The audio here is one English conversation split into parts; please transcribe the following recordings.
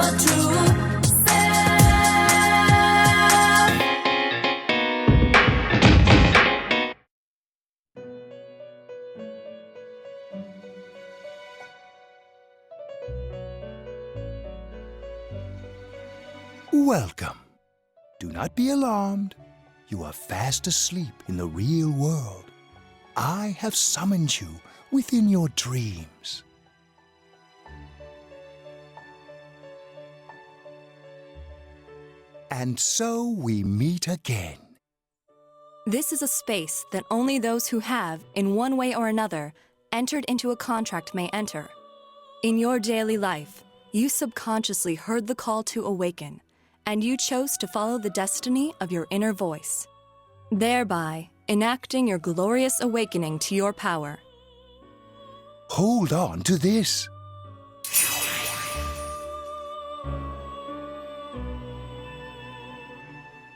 my true self. Welcome. Do not be alarmed. You are fast asleep in the real world. I have summoned you within your dreams. And so we meet again. This is a space that only those who have, in one way or another, entered into a contract may enter. In your daily life, you subconsciously heard the call to awaken, and you chose to follow the destiny of your inner voice, thereby enacting your glorious awakening to your power. Hold on to this.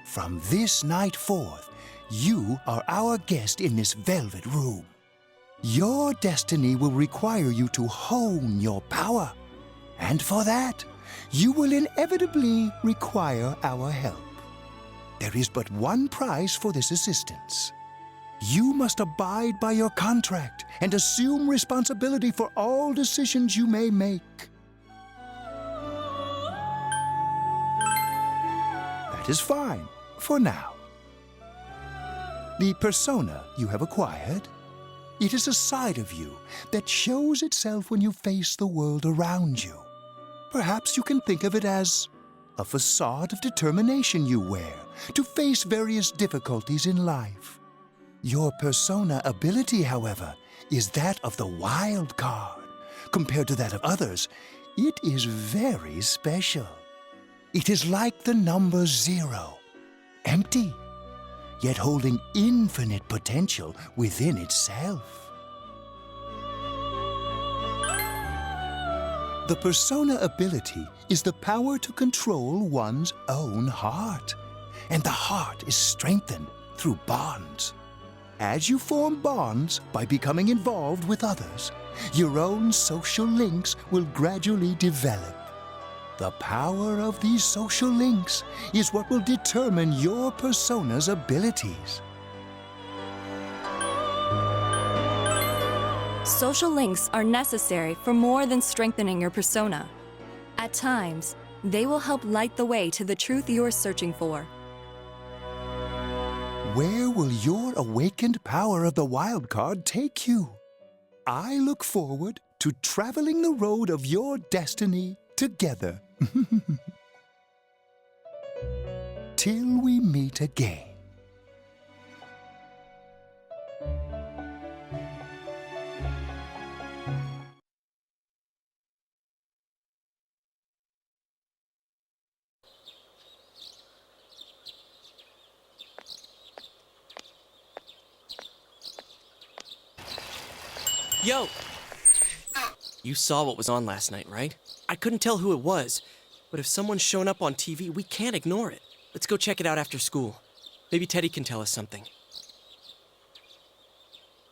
From this night forth, you are our guest in this velvet room. Your destiny will require you to hone your power, and for that, you will inevitably require our help. There is but one price for this assistance. You must abide by your contract and assume responsibility for all decisions you may make. That is fine for now. The persona you have acquired, it is a side of you that shows itself when you face the world around you. Perhaps you can think of it as a facade of determination you wear to face various difficulties in life. Your persona ability, however, is that of the wild card. Compared to that of others, it is very special. It is like the number 0, empty, yet holding infinite potential within itself. The persona ability is the power to control one's own heart, and the heart is strengthened through bonds. As you form bonds by becoming involved with others, your own social links will gradually develop. The power of these social links is what will determine your persona's abilities. Social links are necessary for more than strengthening your persona. At times, they will help light the way to the truth you're searching for. Where will your awakened power of the wild card take you? I look forward to traveling the road of your destiny together. Till we meet again. Yo! You saw what was on last night, right? I couldn't tell who it was, but if someone's shown up on TV, we can't ignore it. Let's go check it out after school. Maybe Teddy can tell us something.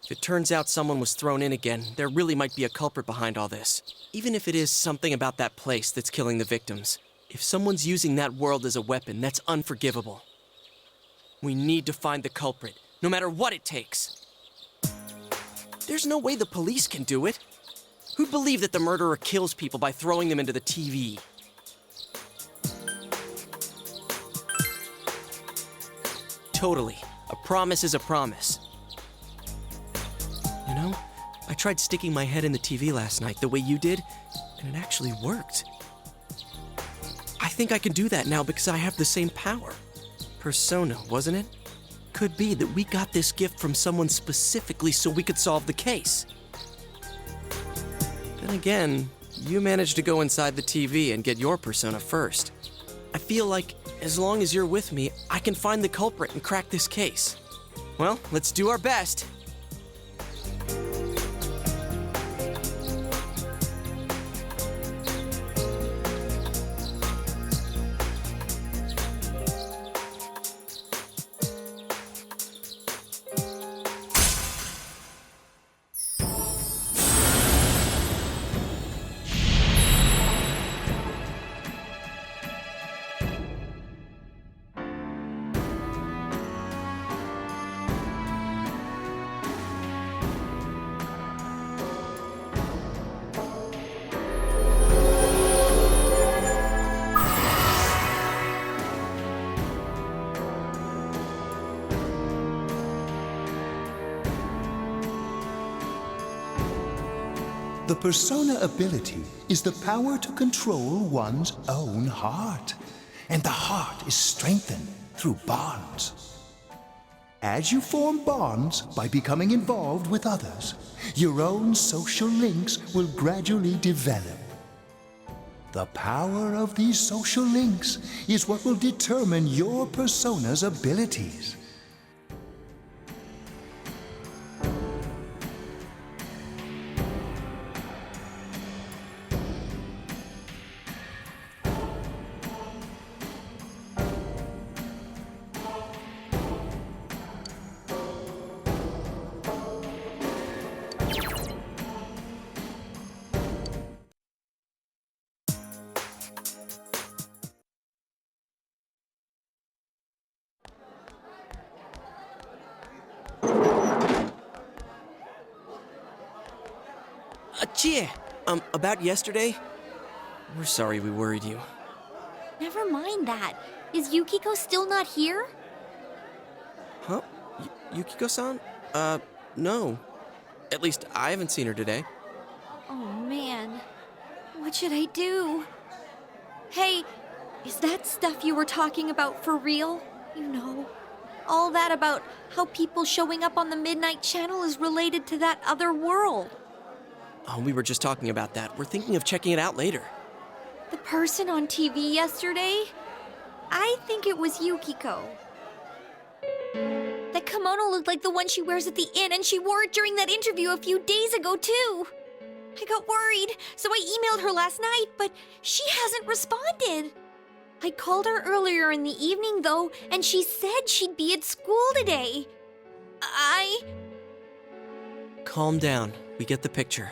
If it turns out someone was thrown in again, there really might be a culprit behind all this. Even if it is something about that place that's killing the victims. If someone's using that world as a weapon, that's unforgivable. We need to find the culprit, no matter what it takes. There's no way the police can do it. Who'd believe that the murderer kills people by throwing them into the TV? Totally. A promise is a promise. You know, I tried sticking my head in the TV last night the way you did, and it actually worked. I think I can do that now because I have the same power. Persona, wasn't it? Could be that we got this gift from someone specifically so we could solve the case. Then again, you managed to go inside the TV and get your persona first. I feel like, as long as you're with me, I can find the culprit and crack this case. Well, let's do our best. the persona ability is the power to control one's own heart. And the heart is strengthened through bonds. As you form bonds by becoming involved with others, your own social links will gradually develop. The power of these social links is what will determine your persona's abilities. Chie, about yesterday? We're sorry we worried you. Never mind that. Is Yukiko still not here? Huh? Yukiko-san? No. At least I haven't seen her today. Oh, man. What should I do? Hey, is that stuff you were talking about for real? You know, all that about how people showing up on the Midnight Channel is related to that other world. Oh, we were just talking about that. We're thinking of checking it out later. The person on TV yesterday? I think it was Yukiko. That kimono looked like the one she wears at the inn, and she wore it during that interview a few days ago, too. I got worried, so I emailed her last night, but she hasn't responded. I called her earlier in the evening, though, and she said she'd be at school today. Calm down. We get the picture.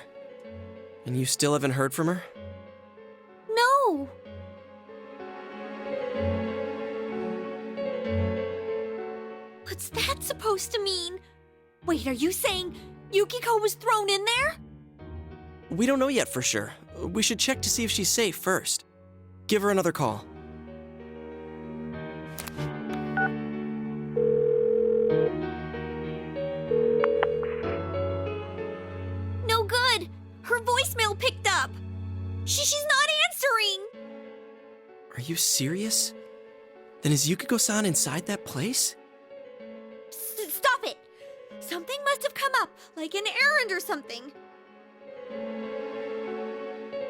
And you still haven't heard from her? No. What's that supposed to mean? Wait, are you saying Yukiko was thrown in there? We don't know yet for sure. We should check to see if she's safe first. Give her another call. No good. Her voicemail picked up. She's not answering. Are you serious? Then is Yukiko-san inside that place? Stop it. Something must have come up, like an errand or something.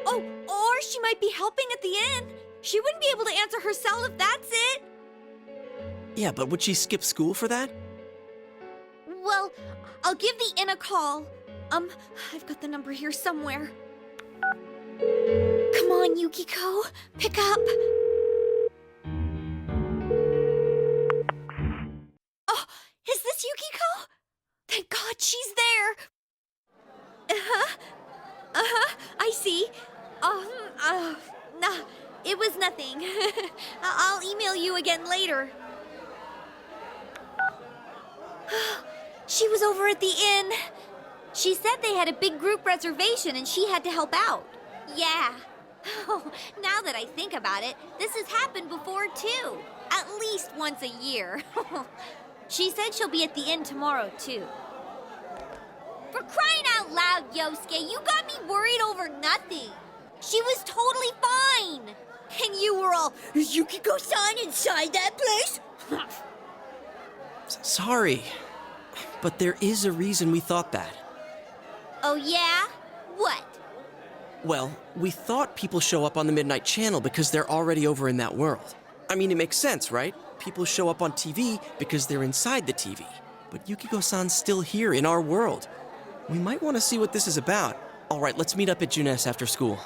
Oh, or she might be helping at the inn. She wouldn't be able to answer herself if that's it. Yeah, but would she skip school for that? Well, I'll give the inn a call. I've got the number here somewhere. Come on, Yukiko. Pick up. Oh, is this Yukiko? Thank God she's there. I see. Nah, it was nothing. I'll email you again later. She was over at the inn. She said they had a big group reservation and she had to help out. Yeah. Oh, now that I think about it, this has happened before too. At least once a year. She said she'll be at the inn tomorrow too. For crying out loud, Yosuke, you got me worried over nothing. She was totally fine. And you were all, is Yukiko-san inside that place? Sorry, but there is a reason we thought that. Oh yeah? What? Well, we thought people show up on the Midnight Channel because they're already over in that world. I mean, it makes sense, right? People show up on TV because they're inside the TV. But Yukiko-san's still here in our world. We might want to see what this is about. All right, let's meet up at Juness after school.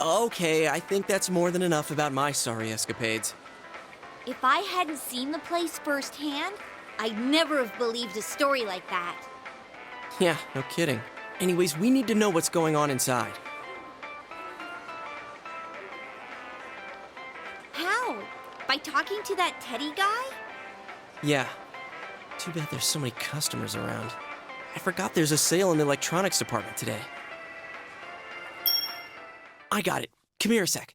Okay, I think that's more than enough about my sorry escapades. If I hadn't seen the place firsthand, I'd never have believed a story like that. Yeah, no kidding. Anyways, we need to know what's going on inside. How? By talking to that Teddy guy? Yeah. Too bad there's so many customers around. I forgot there's a sale in the electronics department today. I got it. come here a sec.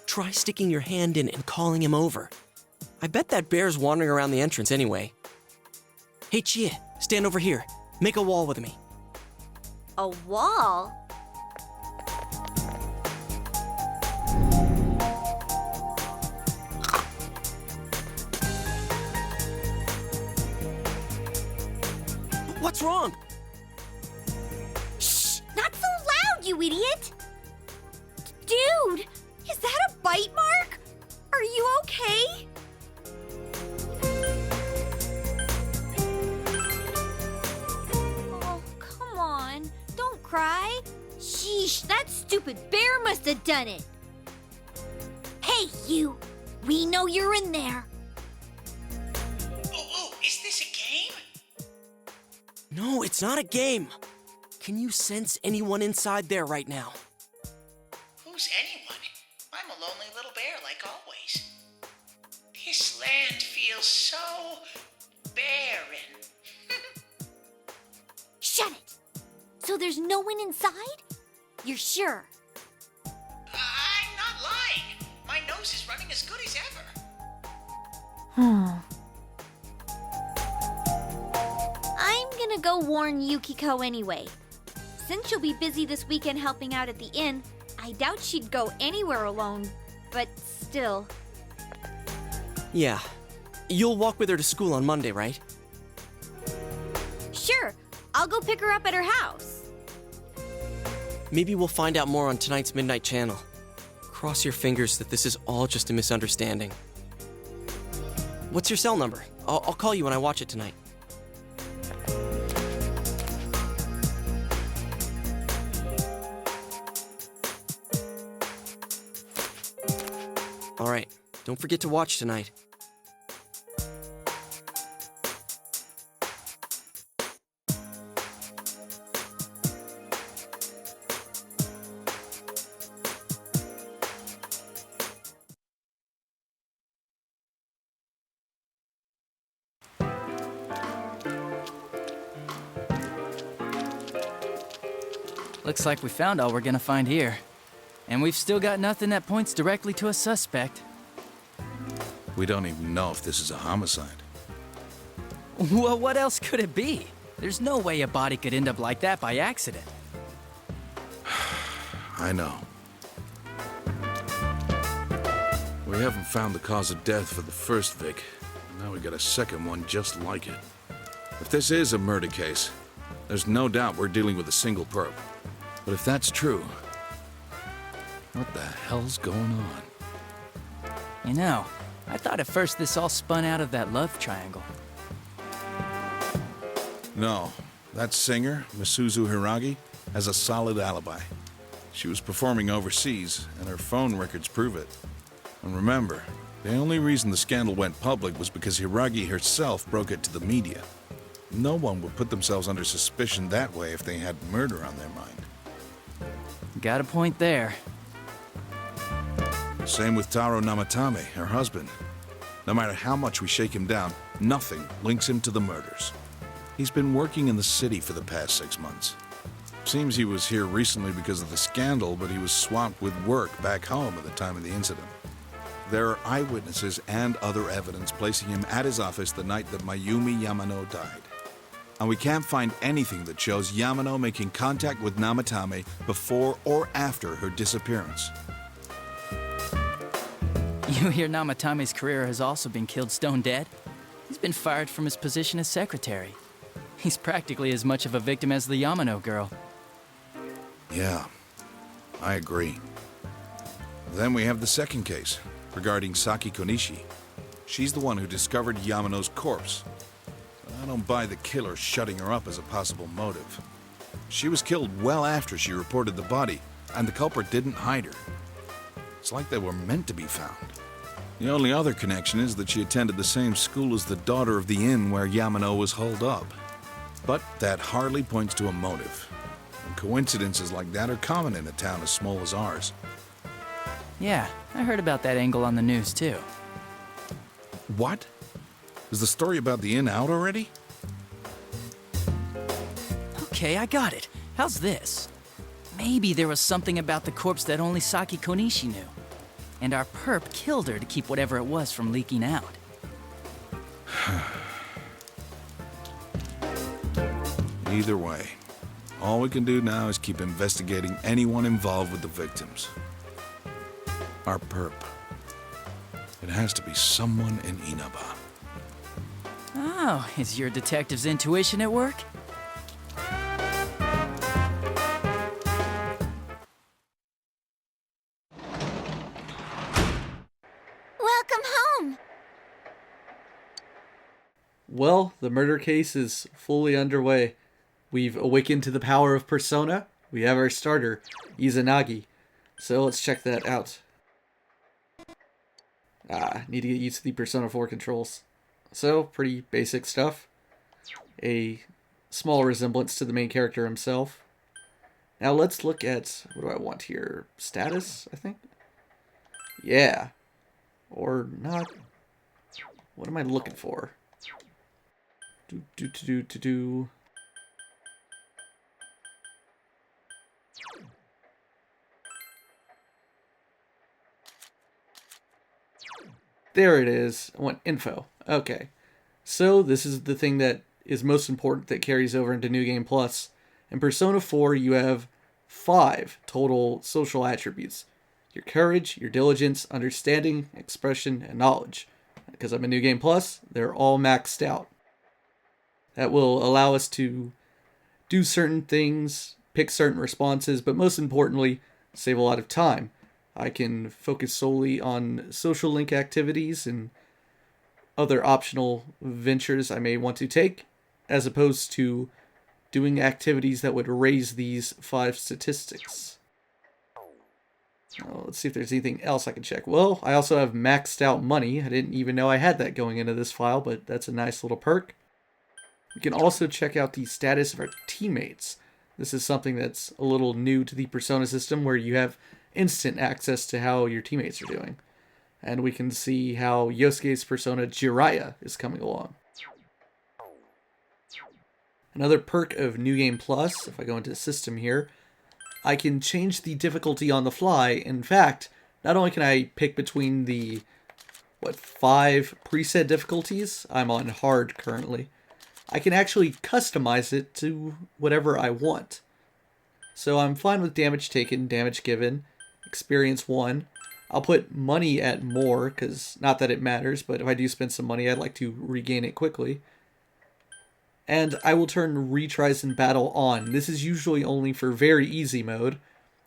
Try sticking your hand in and calling him over. I bet that bear's wandering around the entrance anyway. Hey, Chie, stand over here. Make a wall with me. A wall? What's wrong? Shh! Not so loud, you idiot! Dude, is that a bite mark? Are you okay? Oh, come on. Don't cry. Sheesh, that stupid bear must have done it. Hey, you. We know you're in there. Oh, is this a game? No, it's not a game. Can you sense anyone inside there right now? Who's anyone? I'm a lonely little bear like always. This land feels so barren. Shut it. So there's no one inside? You're sure? I'm not lying. My nose is running as good as ever. I'm gonna go warn Yukiko anyway. Since she'll be busy this weekend helping out at the inn, I doubt she'd go anywhere alone, but still. Yeah. You'll walk with her to school on Monday, right? Sure, I'll go pick her up at her house. Maybe we'll find out more on tonight's Midnight Channel. Cross your fingers that this is all just a misunderstanding. What's your cell number? I'll call you when I watch it tonight. All right, don't forget to watch tonight. Looks like we found all we're gonna find here. And we've still got nothing that points directly to a suspect. We don't even know if this is a homicide. Well, what else could it be? There's no way a body could end up like that by accident. I know. We haven't found the cause of death for the first Vic. Now we got a second one just like it. If this is a murder case, there's no doubt we're dealing with a single perp. But if that's true, what the hell's going on? You know, I thought at first this all spun out of that love triangle. No, that singer, Misuzu Hiragi, has a solid alibi. She was performing overseas, and her phone records prove it. And remember, the only reason the scandal went public was because Hiragi herself broke it to the media. No one would put themselves under suspicion that way if they had murder on their mind. Got a point there. Same with Taro Namatame, her husband. No matter how much we shake him down, nothing links him to the murders. He's been working in the city for the past 6 months. Seems he was here recently because of the scandal, but he was swamped with work back home at the time of the incident. There are eyewitnesses and other evidence placing him at his office the night that Mayumi Yamano died. And we can't find anything that shows Yamano making contact with Namatame before or after her disappearance. You hear Namatame's career has also been killed stone dead? He's been fired from his position as secretary. He's practically as much of a victim as the Yamano girl. Yeah, I agree. Then we have the second case, regarding Saki Konishi. She's the one who discovered Yamano's corpse. But I don't buy the killer shutting her up as a possible motive. She was killed well after she reported the body, and the culprit didn't hide her. It's like they were meant to be found. The only other connection is that she attended the same school as the daughter of the inn where Yamano was holed up. But that hardly points to a motive. And coincidences like that are common in a town as small as ours. Yeah, I heard about that angle on the news too. What? Is the story about the inn out already? Okay, I got it. How's this? Maybe there was something about the corpse that only Saki Konishi knew. And our perp killed her to keep whatever it was from leaking out. Either way, all we can do now is keep investigating anyone involved with the victims. Our perp. It has to be someone in Inaba. Oh, is your detective's intuition at work? Welcome home. Well, the murder case is fully underway. We've awakened to the power of Persona. We have our starter, Izanagi. So let's check that out. Need to get used to the Persona 4 controls. So, pretty basic stuff. A small resemblance to the main character himself. Now let's look at, what do I want here? Status, I think? Yeah. Or not. What am I looking for? Do. There it is. I want info. Okay. So this is the thing that is most important that carries over into New Game Plus. In Persona 4, you have 5 total social attributes. Your courage, your diligence, understanding, expression, and knowledge. Because I'm in New Game Plus, they're all maxed out. That will allow us to do certain things, pick certain responses, but most importantly, save a lot of time. I can focus solely on social link activities and other optional ventures I may want to take, as opposed to doing activities that would raise these 5 statistics. Let's see if there's anything else I can check. Well, I also have maxed out money. I didn't even know I had that going into this file, but that's a nice little perk. We can also check out the status of our teammates. This is something that's a little new to the Persona system, where you have instant access to how your teammates are doing. And we can see how Yosuke's persona Jiraiya is coming along. Another perk of New Game Plus, if I go into the system here, I can change the difficulty on the fly. In fact, not only can I pick between the 5 preset difficulties, I'm on hard currently, I can actually customize it to whatever I want. So I'm fine with damage taken, damage given, experience 1. I'll put money at more, because not that it matters, but if I do spend some money, I'd like to regain it quickly. And I will turn retries in battle on. This is usually only for very easy mode,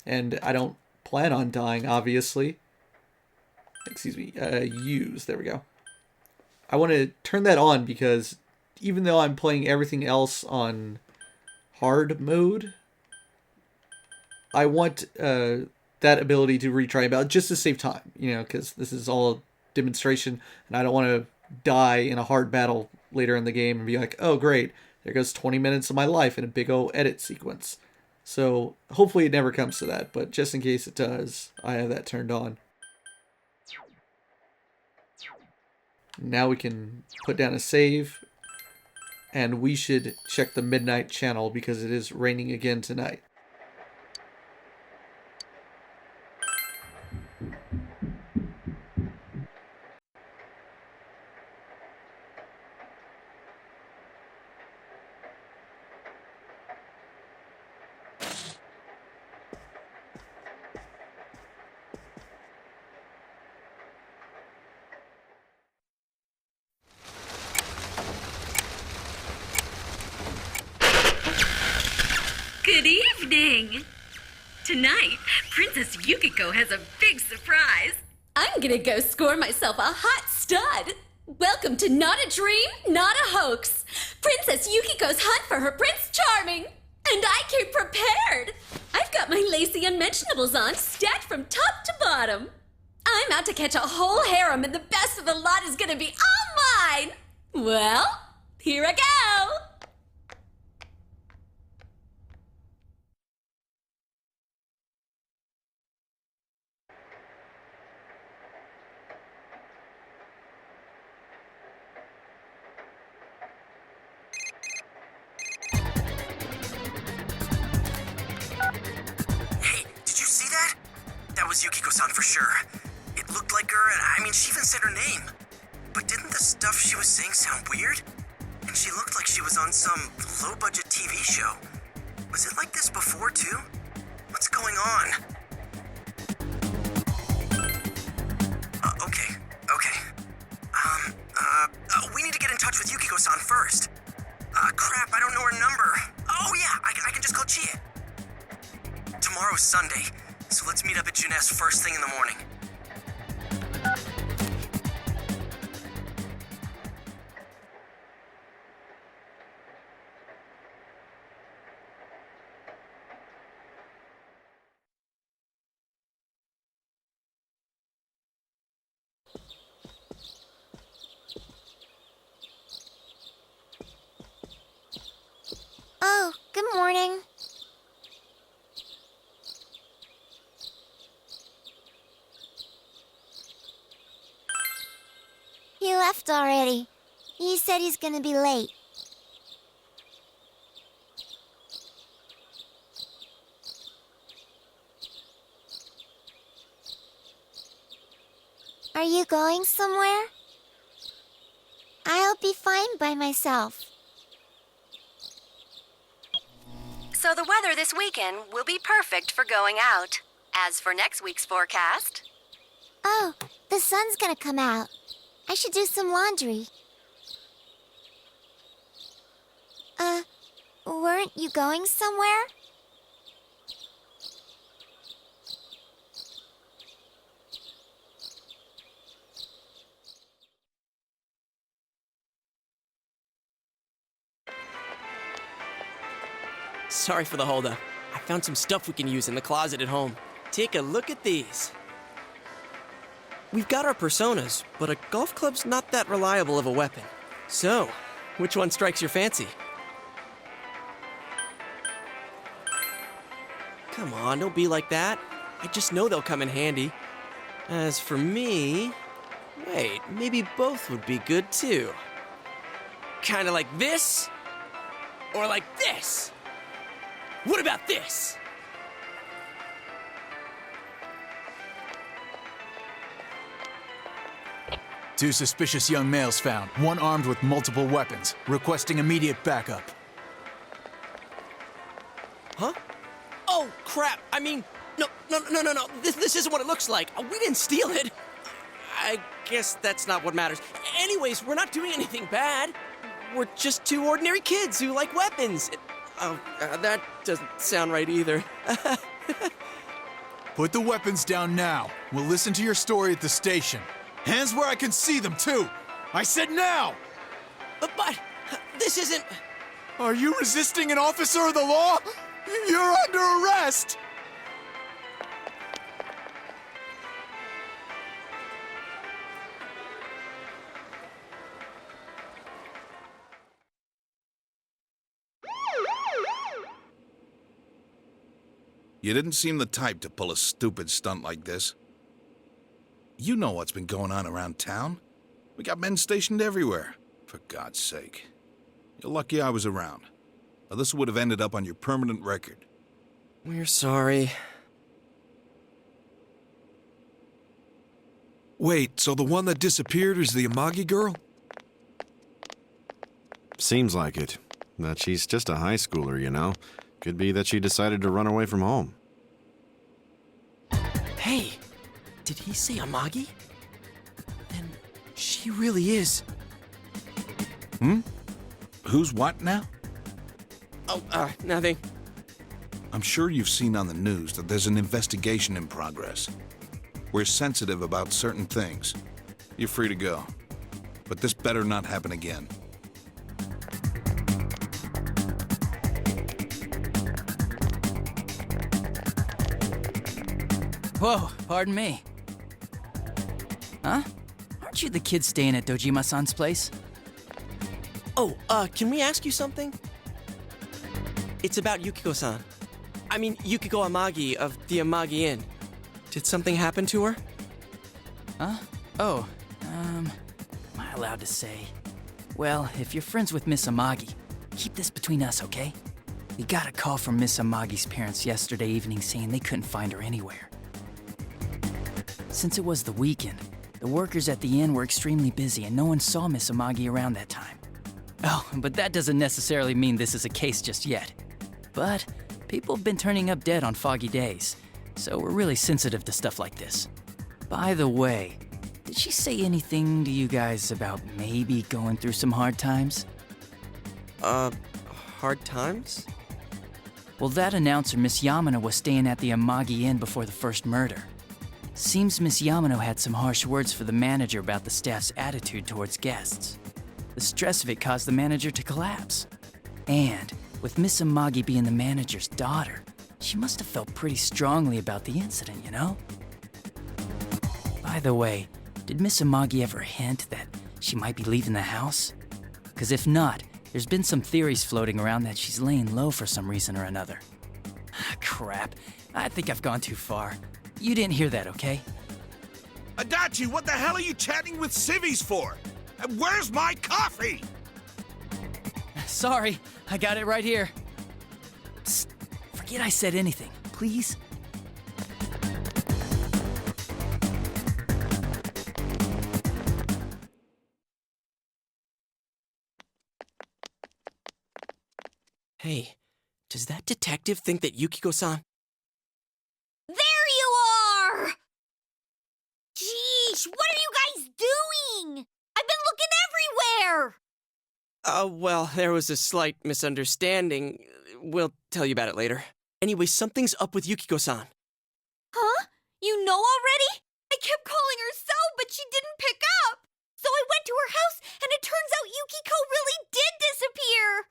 and I don't plan on dying, obviously. Excuse me, use, there we go. I want to turn that on because even though I'm playing everything else on hard mode, I want that ability to retry about just to save time, because this is all a demonstration, and I don't want to die in a hard battle later in the game and be like, oh great, there goes 20 minutes of my life in a big old edit sequence. So hopefully it never comes to that, but just in case it does, I have that turned on. Now we can put down a save, and we should check the midnight channel because it is raining again tonight. Good evening. Tonight, Princess Yukiko has a big surprise. I'm gonna go score myself a hot stud. Welcome to Not a Dream, Not a Hoax. Princess Yukiko's hunt for her Prince Charming. And I came prepared. I've got my lacy unmentionables on, stacked from top to bottom. I'm out to catch a whole harem, and the best of the lot is gonna be all mine. Well, here I go. sure. It looked like her, and I mean, she even said her name. But didn't the stuff she was saying sound weird? And she looked like she was on some low-budget TV show. Was it like this before, too? What's going on? Okay. We need to get in touch with Yukiko-san first. Crap, I don't know her number. Oh yeah, I can just call Chie. Tomorrow's Sunday, so let's meet up at Jeunesse first thing in the morning. Oh, good morning. He left already. He said he's gonna be late. Are you going somewhere? I'll be fine by myself. So the weather this weekend will be perfect for going out. As for next week's forecast... Oh, the sun's gonna come out. I should do some laundry. Weren't you going somewhere? Sorry for the holdup. I found some stuff we can use in the closet at home. Take a look at these. We've got our personas, but a golf club's not that reliable of a weapon. So, which one strikes your fancy? Come on, don't be like that. I just know they'll come in handy. As for me... Wait, maybe both would be good too. Kinda like this? Or like this? What about this? Two suspicious young males found, one armed with multiple weapons, requesting immediate backup. Huh? Oh, crap. I mean, no. This isn't what it looks like. We didn't steal it. I guess that's not what matters. Anyways, we're not doing anything bad. We're just two ordinary kids who like weapons. That doesn't sound right either. Put the weapons down now. We'll listen to your story at the station. Hands where I can see them, too! I said now! But this isn't... Are you resisting an officer of the law? You're under arrest! You didn't seem the type to pull a stupid stunt like this. You know what's been going on around town. We got men stationed everywhere. For God's sake. You're lucky I was around. Now, this would have ended up on your permanent record. We're sorry. Wait, so the one that disappeared is the Amagi girl? Seems like it. But she's just a high schooler, you know. Could be that she decided to run away from home. Hey, did he say Amagi? Then she really is. Who's what now? Oh, nothing. I'm sure you've seen on the news that there's an investigation in progress. We're sensitive about certain things. You're free to go. But this better not happen again. Whoa, pardon me. Huh? Aren't you the kid staying at Dojima-san's place? Oh, can we ask you something? It's about Yukiko-san. I mean, Yukiko Amagi of the Amagi Inn. Did something happen to her? Huh? Oh, am I allowed to say? Well, if you're friends with Miss Amagi, keep this between us, okay? We got a call from Miss Amagi's parents yesterday evening saying they couldn't find her anywhere. Since it was the weekend, the workers at the inn were extremely busy and no one saw Miss Amagi around that time. Oh, but that doesn't necessarily mean this is a case just yet. But people have been turning up dead on foggy days, so we're really sensitive to stuff like this. By the way, did she say anything to you guys about maybe going through some hard times? Hard times? Well, that announcer, Miss Yamano, was staying at the Amagi Inn before the first murder. Seems Miss Yamano had some harsh words for the manager about the staff's attitude towards guests. The stress of it caused the manager to collapse. And with Miss Amagi being the manager's daughter, she must have felt pretty strongly about the incident, you know? By the way, did Miss Amagi ever hint that she might be leaving the house? Because if not, there's been some theories floating around that she's laying low for some reason or another. Crap, I think I've gone too far. You didn't hear that, okay? Adachi, what the hell are you chatting with civvies for? And where's my coffee? Sorry, I got it right here. Psst, forget I said anything, please. Hey, does that detective think that Yukiko-san... There you are! Jeez, what are you guys doing? I've been looking everywhere! Well, there was a slight misunderstanding. We'll tell you about it later. Anyway, something's up with Yukiko-san. Huh? You know already? I kept calling her so, but she didn't pick up. So I went to her house, and it turns out Yukiko really did disappear.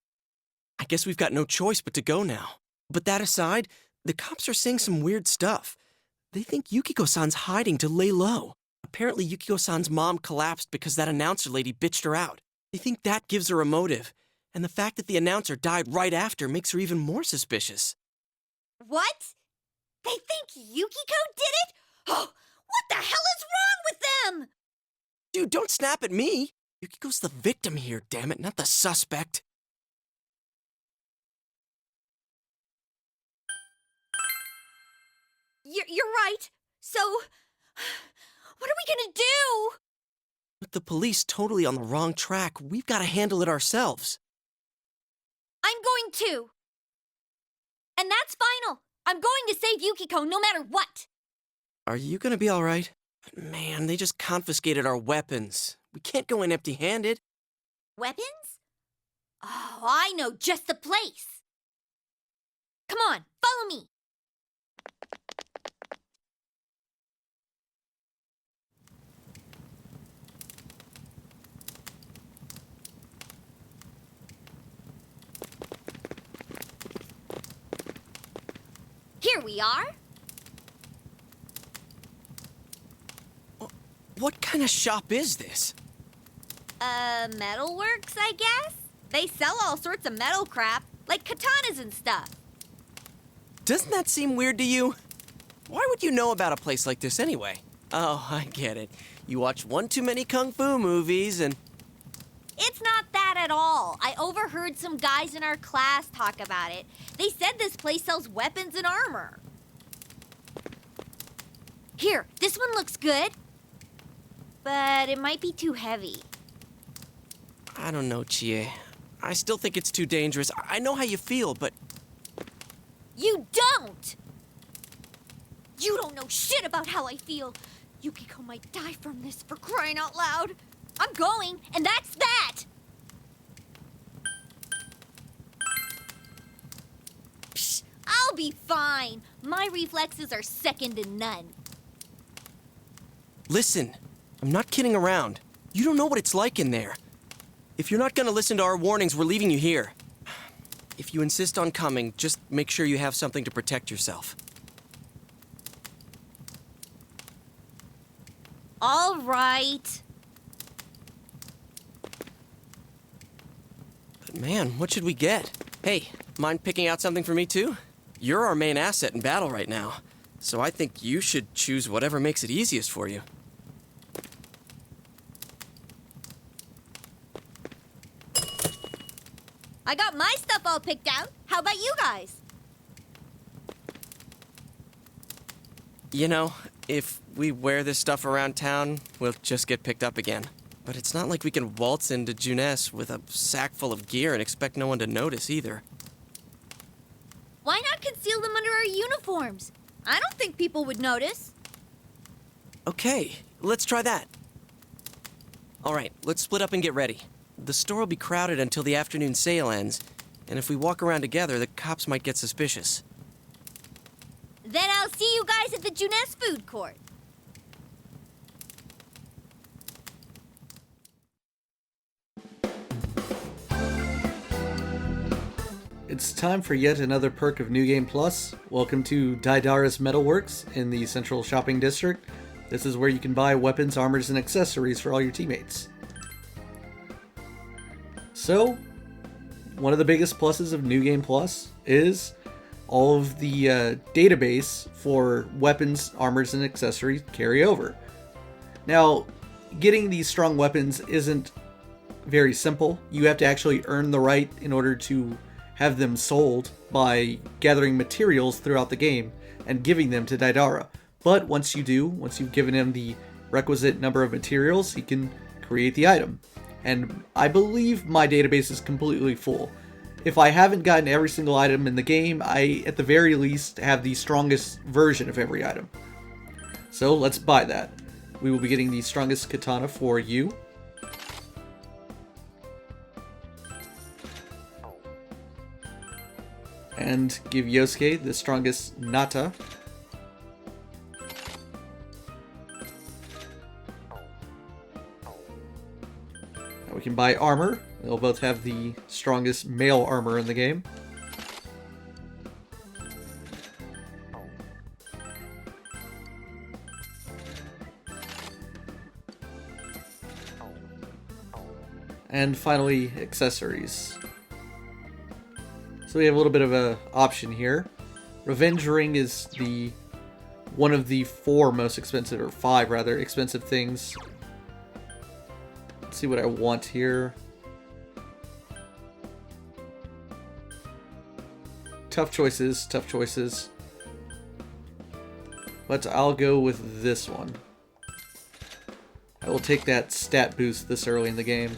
I guess we've got no choice but to go now. But that aside, the cops are saying some weird stuff. They think Yukiko-san's hiding to lay low. Apparently Yukiko-san's mom collapsed because that announcer lady bitched her out. They think that gives her a motive. And the fact that the announcer died right after makes her even more suspicious. What? They think Yukiko did it? Oh, what the hell is wrong with them? Dude, don't snap at me. Yukiko's the victim here, damn it, not the suspect. You're right. So, what are we gonna do? With the police totally on the wrong track, we've got to handle it ourselves. I'm going to. And that's final. I'm going to save Yukiko no matter what. Are you gonna be all right? Man, they just confiscated our weapons. We can't go in empty-handed. Weapons? Oh, I know just the place. Come on, follow me. Here we are. What kind of shop is this? Metalworks, I guess? They sell all sorts of metal crap, like katanas and stuff. Doesn't that seem weird to you? Why would you know about a place like this anyway? Oh, I get it. You watch one too many kung fu movies and... It's not that at all. I overheard some guys in our class talk about it. They said this place sells weapons and armor. Here, this one looks good. But it might be too heavy. I don't know, Chie. I still think it's too dangerous. I know how you feel, but... You don't! You don't know shit about how I feel. Yukiko might die from this, for crying out loud. I'm going, and that's that! Psh, I'll be fine. My reflexes are second to none. Listen, I'm not kidding around. You don't know what it's like in there. If you're not gonna listen to our warnings, we're leaving you here. If you insist on coming, just make sure you have something to protect yourself. All right. But man, what should we get? Hey, mind picking out something for me too? You're our main asset in battle right now, so I think you should choose whatever makes it easiest for you. I got my stuff all picked out. How about you guys? You know, if we wear this stuff around town, we'll just get picked up again. But it's not like we can waltz into Juness with a sack full of gear and expect no one to notice either. Why not conceal them under our uniforms? I don't think people would notice. Okay, let's try that. All right, let's split up and get ready. The store will be crowded until the afternoon sale ends, and if we walk around together, the cops might get suspicious. Then I'll see you guys at the Juness food court. It's time for yet another perk of New Game Plus. Welcome to Daidara's Metalworks in the Central Shopping District. This is where you can buy weapons, armors, and accessories for all your teammates. So, one of the biggest pluses of New Game Plus is all of the database for weapons, armors, and accessories carry over. Now, getting these strong weapons isn't very simple. You have to actually earn the right in order to have them sold by gathering materials throughout the game and giving them to Daidara. But once you've given him the requisite number of materials, he can create the item. And I believe my database is completely full. If I haven't gotten every single item in the game, I at the very least have the strongest version of every item. So let's buy that. We will be getting the strongest katana for you. And give Yosuke the strongest Nata. Now we can buy armor. They'll both have the strongest male armor in the game. And finally, accessories. So we have a little bit of an option here. Revenge Ring is one of the 4 most expensive, or 5 rather, expensive things. Let's see what I want here. Tough choices, tough choices. But I'll go with this one. I will take that stat boost this early in the game.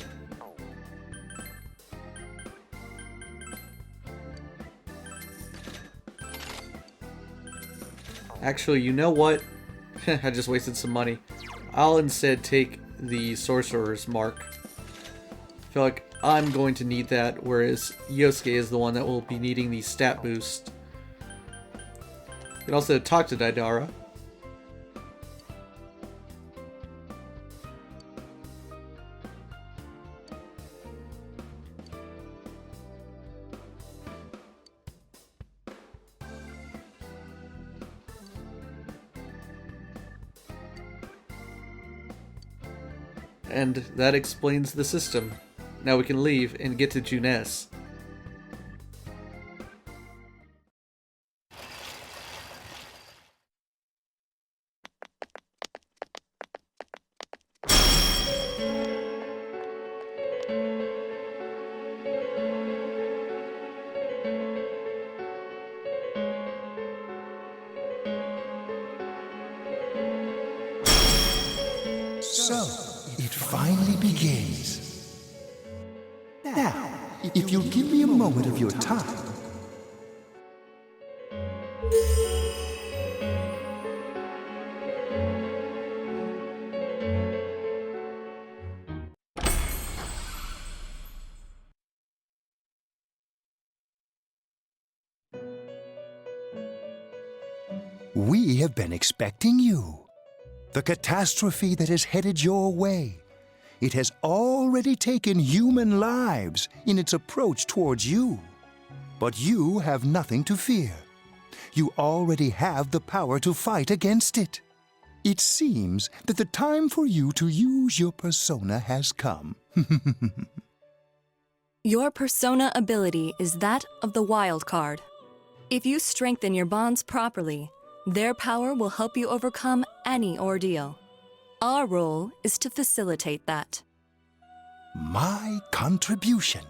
Actually, you know what? I just wasted some money. I'll instead take the Sorcerer's Mark. I feel like I'm going to need that, whereas Yosuke is the one that will be needing the stat boost. You can also talk to Daidara. And that explains the system. Now we can leave and get to Juness. So, it finally begins. Now, if you'll give me a moment of your time. We have been expecting you. The catastrophe that is headed your way. It has already taken human lives in its approach towards you. But you have nothing to fear. You already have the power to fight against it. It seems that the time for you to use your persona has come. Your persona ability is that of the wild card. If you strengthen your bonds properly, their power will help you overcome any ordeal. Our role is to facilitate that. My contribution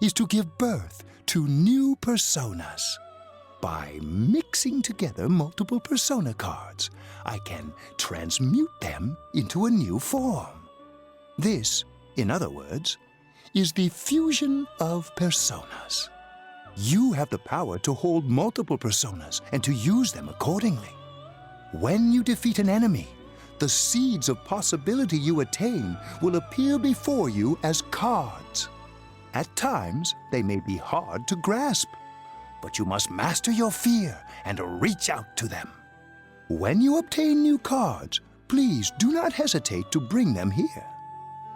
is to give birth to new personas. By mixing together multiple persona cards, I can transmute them into a new form. This, in other words, is the fusion of personas. You have the power to hold multiple personas and to use them accordingly. When you defeat an enemy, the seeds of possibility you attain will appear before you as cards. At times, they may be hard to grasp, but you must master your fear and reach out to them. When you obtain new cards, please do not hesitate to bring them here.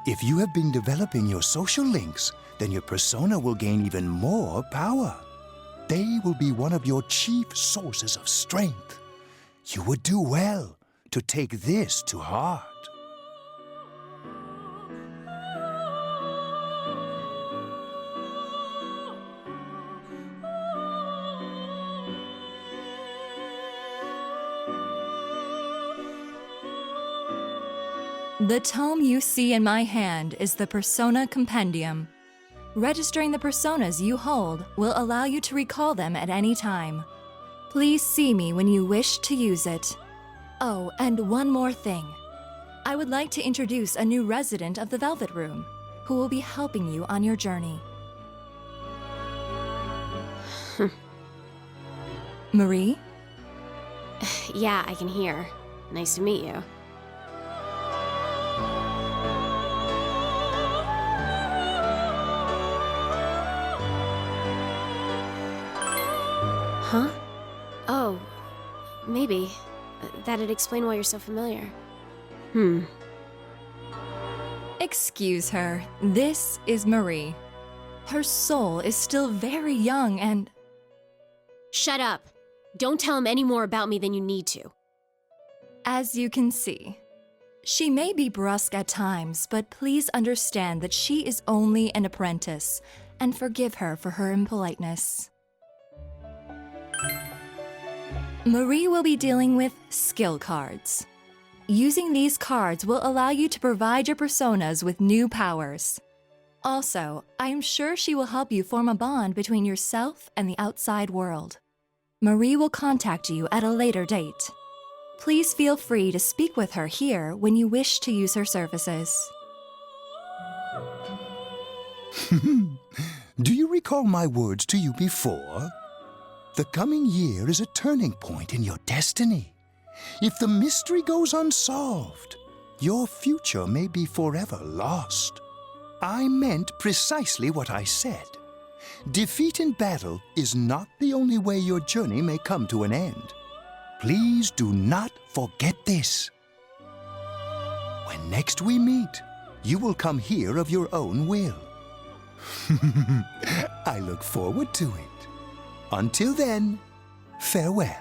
If you have been developing your social links, then your persona will gain even more power. They will be one of your chief sources of strength. You would do well to take this to heart. The tome you see in my hand is the Persona Compendium. Registering the personas you hold will allow you to recall them at any time. Please see me when you wish to use it. Oh, and one more thing. I would like to introduce a new resident of the Velvet Room, who will be helping you on your journey. Marie? Yeah, I can hear. Nice to meet you. Huh? Oh, maybe. That'd explain why you're so familiar. Excuse her. This is Marie. Her soul is still very young and... Shut up. Don't tell him any more about me than you need to. As you can see, she may be brusque at times, but please understand that she is only an apprentice, and forgive her for her impoliteness. Marie will be dealing with skill cards. Using these cards will allow you to provide your personas with new powers. Also, I am sure she will help you form a bond between yourself and the outside world. Marie will contact you at a later date. Please feel free to speak with her here when you wish to use her services. Do you recall my words to you before? The coming year is a turning point in your destiny. If the mystery goes unsolved, your future may be forever lost. I meant precisely what I said. Defeat in battle is not the only way your journey may come to an end. Please do not forget this. When next we meet, you will come here of your own will. I look forward to it. Until then, farewell.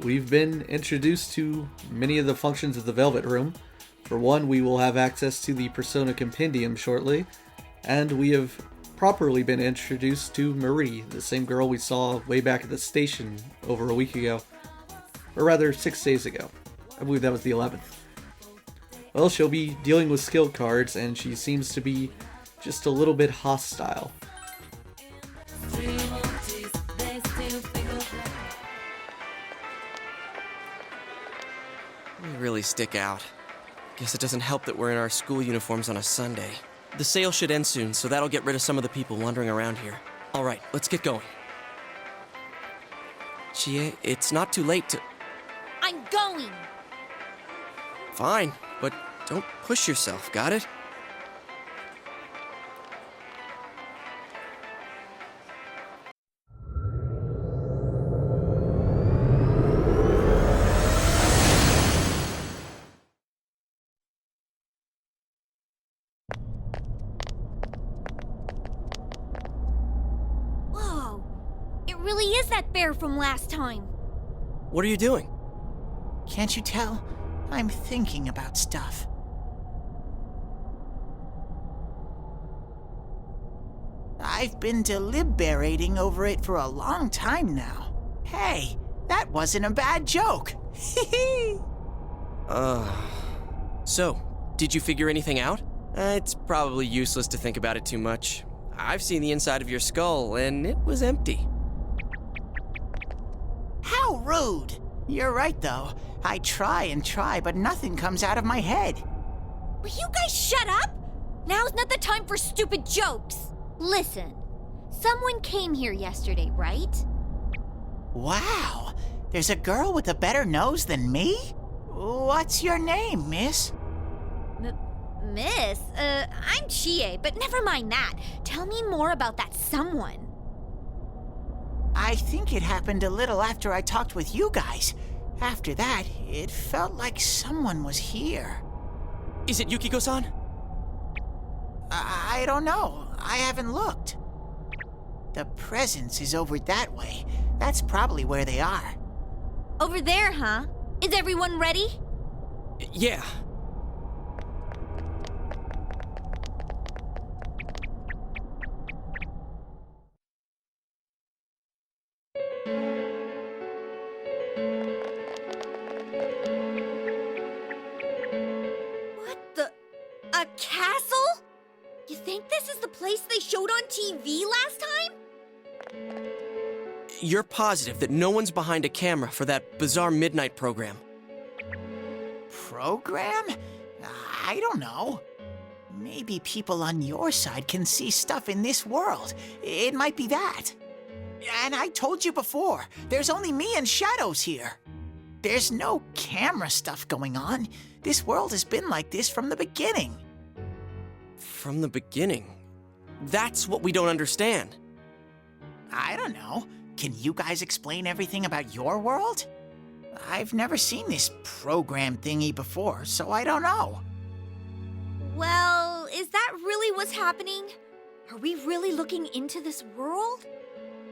We've been introduced to many of the functions of the Velvet Room. For one, we will have access to the Persona Compendium shortly, and we have properly been introduced to Marie, the same girl we saw way back at the station over a week ago. Or rather, 6 days ago. I believe that was the 11th. Well, she'll be dealing with skill cards, and she seems to be just a little bit hostile. We really stick out. Guess it doesn't help that we're in our school uniforms on a Sunday. The sale should end soon, so that'll get rid of some of the people wandering around here. All right, let's get going. Chie, it's not too late to... I'm going! Fine, but don't push yourself, got it? Whoa! It really is that bear from last time. What are you doing? Can't you tell? I'm thinking about stuff. I've been deliberating over it for a long time now. Hey, that wasn't a bad joke. So, did you figure anything out? It's probably useless to think about it too much. I've seen the inside of your skull, and it was empty. How rude! You're right, though. I try and try, but nothing comes out of my head. Will you guys shut up? Now's not the time for stupid jokes. Listen, someone came here yesterday, right? Wow, there's a girl with a better nose than me? What's your name, miss? Miss? I'm Chie, but never mind that. Tell me more about that someone. I think it happened a little after I talked with you guys. After that, it felt like someone was here. Is it Yukiko-san? I don't know. I haven't looked. The presence is over that way. That's probably where they are. Over there, huh? Is everyone ready? Yeah. A castle? You think this is the place they showed on TV last time? You're positive that no one's behind a camera for that bizarre midnight program? Program? I don't know. Maybe people on your side can see stuff in this world. It might be that. And I told you before, there's only me and Shadows here. There's no camera stuff going on. This world has been like this from the beginning. From the beginning? That's what we don't understand. I don't know. Can you guys explain everything about your world? I've never seen this program thingy before, so I don't know. Well, is that really what's happening? Are we really looking into this world?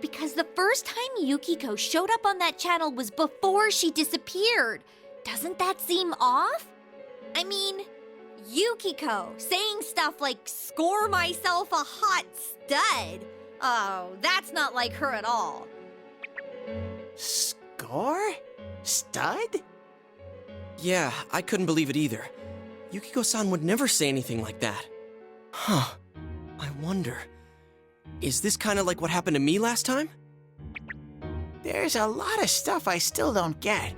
Because the first time Yukiko showed up on that channel was before she disappeared. Doesn't that seem off? I mean, Yukiko saying stuff like, "Score myself a hot stud." Oh, that's not like her at all. Score? Stud? Yeah, I couldn't believe it either. Yukiko-san would never say anything like that. Huh. I wonder, is this kind of like what happened to me last time? There's a lot of stuff I still don't get,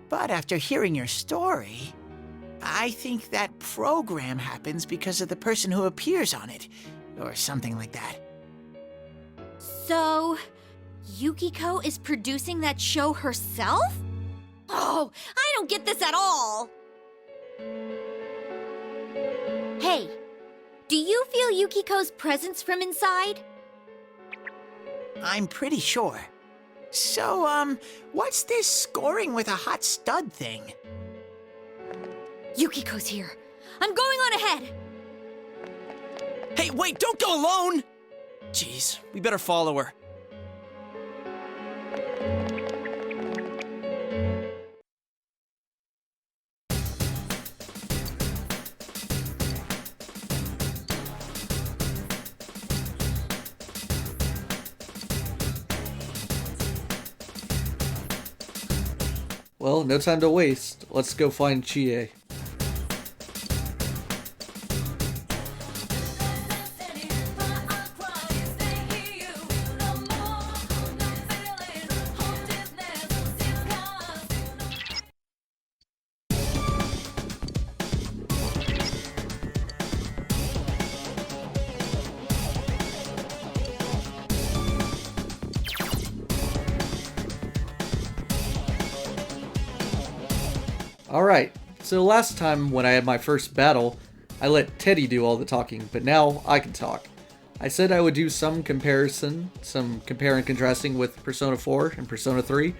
but after hearing your story, I think that program happens because of the person who appears on it, or something like that. So, Yukiko is producing that show herself? Oh, I don't get this at all! Hey, do you feel Yukiko's presence from inside? I'm pretty sure. So, what's this scoring with a hot stud thing? Yukiko's here. I'm going on ahead. Hey, wait, don't go alone! Jeez, we better follow her. Well, no time to waste. Let's go find Chie. Alright, so last time when I had my first battle, I let Teddy do all the talking, but now I can talk. I said I would do some comparison, some compare and contrasting with Persona 4 and Persona 3.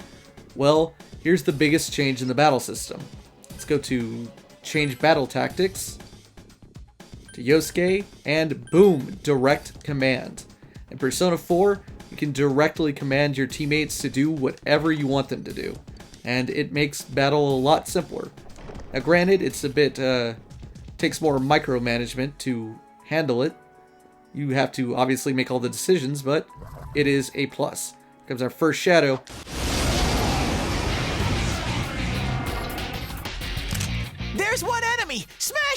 Well, here's the biggest change in the battle system. Let's go to change battle tactics, to Yosuke, and boom, direct command. In Persona 4, you can directly command your teammates to do whatever you want them to do, and it makes battle a lot simpler. Now granted, it's a bit, takes more micromanagement to handle it. You have to obviously make all the decisions, but it is a plus. Here comes our first shadow.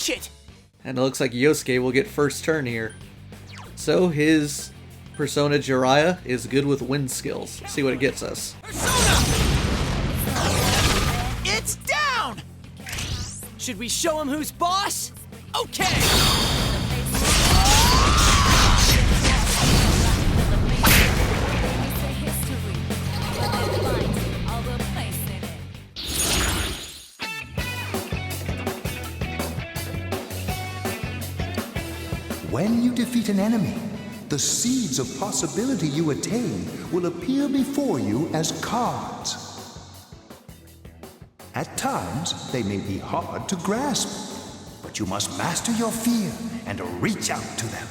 crush it! And it looks like Yosuke will get first turn here. So his Persona Jiraiya is good with wind skills. Let's see what it gets us. It's down! Should we show him who's boss? Okay! When you defeat an enemy, the seeds of possibility you attain will appear before you as cards. At times, they may be hard to grasp, but you must master your fear and reach out to them.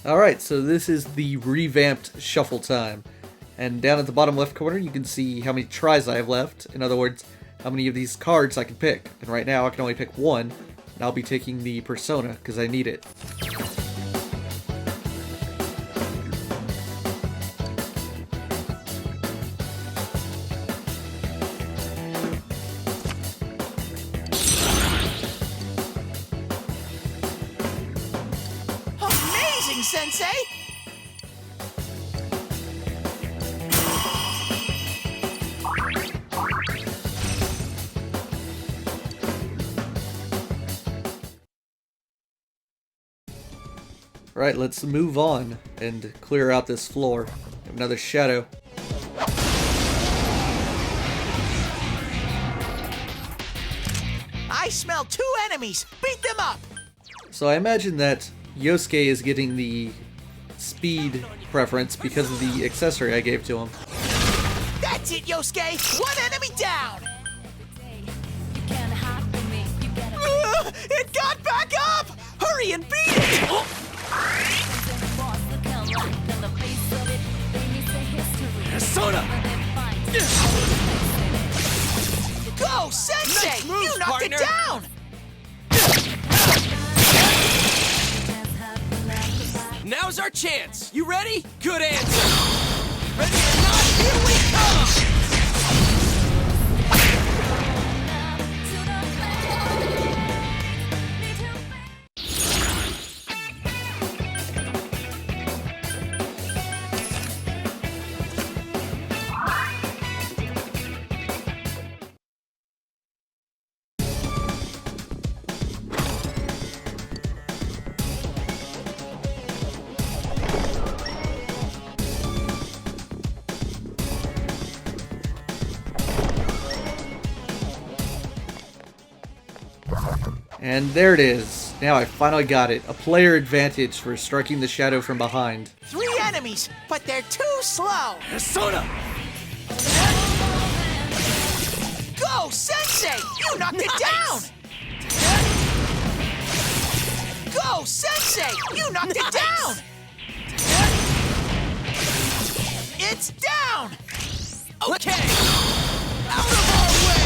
Alright, so this is the revamped shuffle time. And down at the bottom left corner, you can see how many tries I have left. In other words, how many of these cards I can pick. And right now, I can only pick one. And I'll be taking the Persona, because I need it. Amazing, Sensei! Right, let's move on and clear out this floor. Have another shadow. I smell 2 enemies! Beat them up! So I imagine that Yosuke is getting the speed preference because of the accessory I gave to him. That's it, Yosuke! 1 enemy down! It got back up! Hurry and beat it! Persona! Go, Sensei! Nice moves, you knocked partner. it down! Now's our chance. You ready? Good answer. Ready or not, here we come! And there it is. Now I finally got it. A player advantage for striking the shadow from behind. 3 enemies, but they're too slow! Persona! Go, Sensei! You knocked it down! Go, Sensei! You knocked it down! It's down! Okay! Out of our way!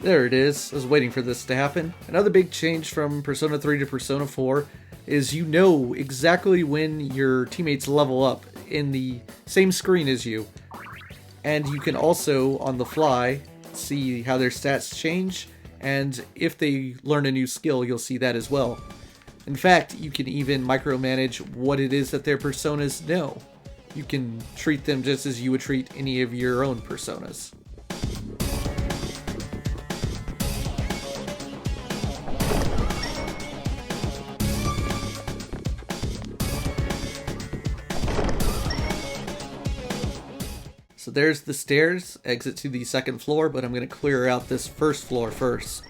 There it is. I was waiting for this to happen. Another big change from Persona 3 to Persona 4 is you know exactly when your teammates level up in the same screen as you. And you can also, on the fly, see how their stats change, and if they learn a new skill, you'll see that as well. In fact, you can even micromanage what it is that their personas know. You can treat them just as you would treat any of your own personas. So there's the stairs, exit to the second floor, but I'm going to clear out this first floor first.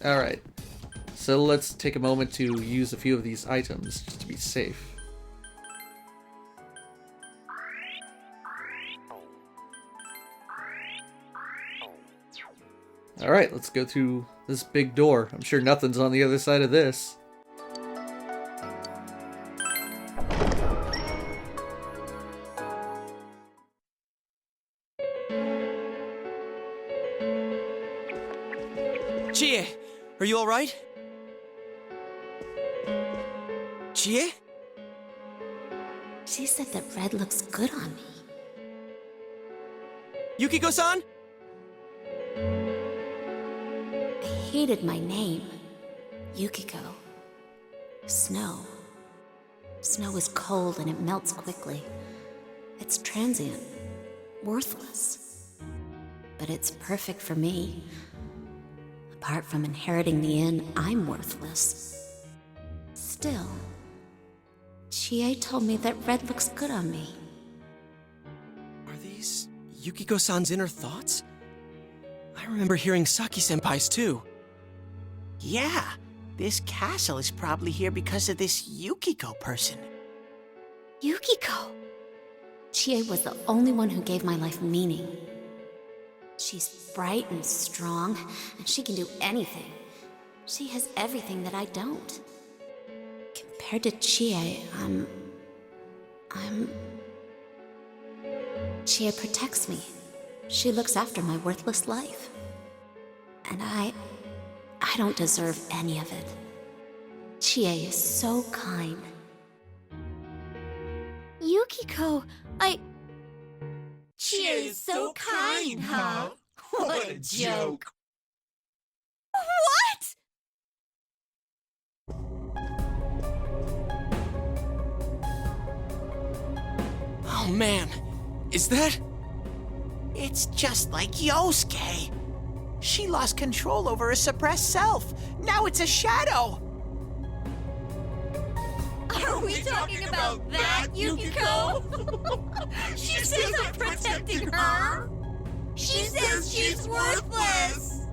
Alright. So let's take a moment to use a few of these items just to be safe. Alright, let's go through this big door. I'm sure nothing's on the other side of this. Chie, are you alright? Chie? She said that red looks good on me. Yukiko-san? I hated my name. Yukiko. Snow. Snow is cold and it melts quickly. It's transient. Worthless. But it's perfect for me. Apart from inheriting the inn, I'm worthless. Still, Chie told me that red looks good on me. Are these Yukiko-san's inner thoughts? I remember hearing Saki-senpai's too. Yeah, this castle is probably here because of this Yukiko person. Yukiko! Chie was the only one who gave my life meaning. She's bright and strong, and she can do anything. She has everything that I don't. Compared to Chie, Chie protects me. She looks after my worthless life. And I don't deserve any of it. Chie is so kind. Yukiko, Chie is so kind, huh? What a joke. What? Oh man, is that? It's just like Yosuke. She lost control over her suppressed self. Now it's a shadow. Are we talking about that, Yukiko? She says I'm protecting her. She says she's worthless.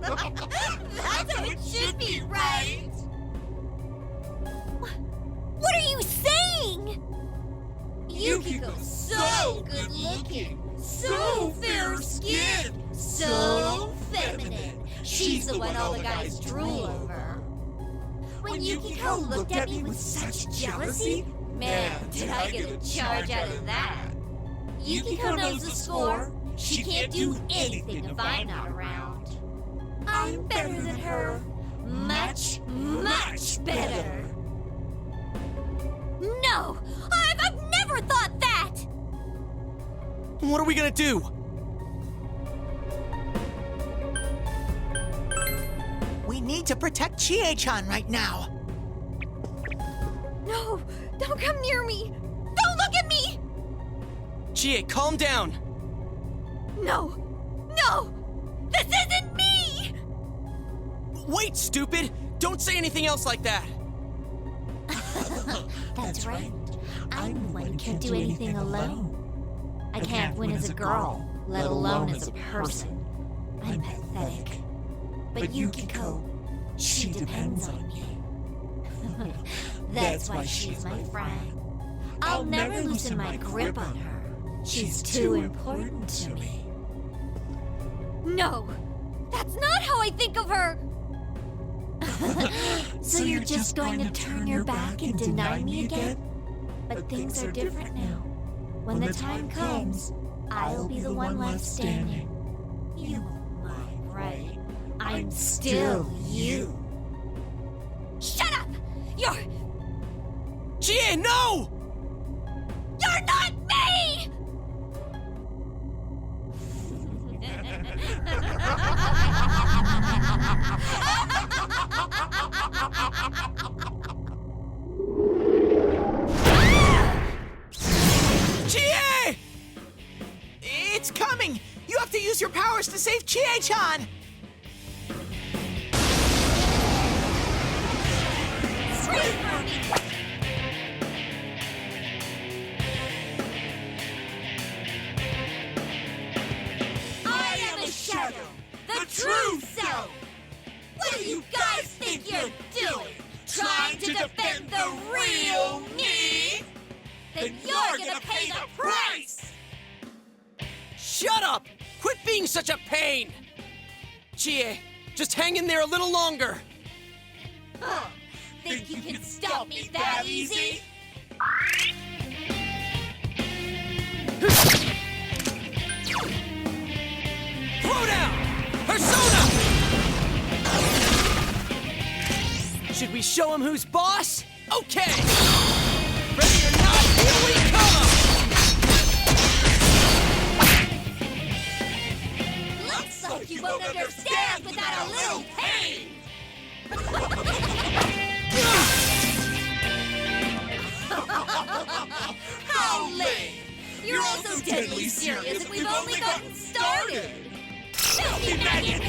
That's how it should be, right? What are you saying? Yukiko's so good looking, so fair skinned, so feminine. She's the one all the guys drool over. When Yukiko looked at me with such jealousy, man, did I get a charge out of that. Yukiko knows the score. She can't do anything if I'm not around. I'm better than her. Much, much better. No! I've never thought that! What are we gonna do? We need to protect Chie-chan right now. No! Don't come near me! Don't look at me! Chie, calm down. No! No! This isn't me! Wait, stupid! Don't say anything else like that! That's right. I'm the one who can't do anything alone. I can't win as a girl, let alone as a person. I'm pathetic. But Yukiko, she depends on me. That's why she's my friend. I'll never loosen my grip on her. She's too important to me. No! That's not how I think of her! So you're just going to turn your back and deny me again? But things are different now. When the time comes, I'll be the one left standing. You won't mind, right? I'm still you. Shut up! You're Chie, no! You're not me! Chie! It's coming! You have to use your powers to save Chie-chan! I am a shadow, the true self. then you're gonna pay the price! Shut up! Quit being such a pain! Chie, just hang in there a little longer. Huh. Think you can stop me that easy? Throw down! Persona! Should we show him who's boss? Okay! Ready or not, here we come! Looks like you won't understand without a little pain! How lame! You're all so deadly serious and we've only gotten started! Filthy maggots!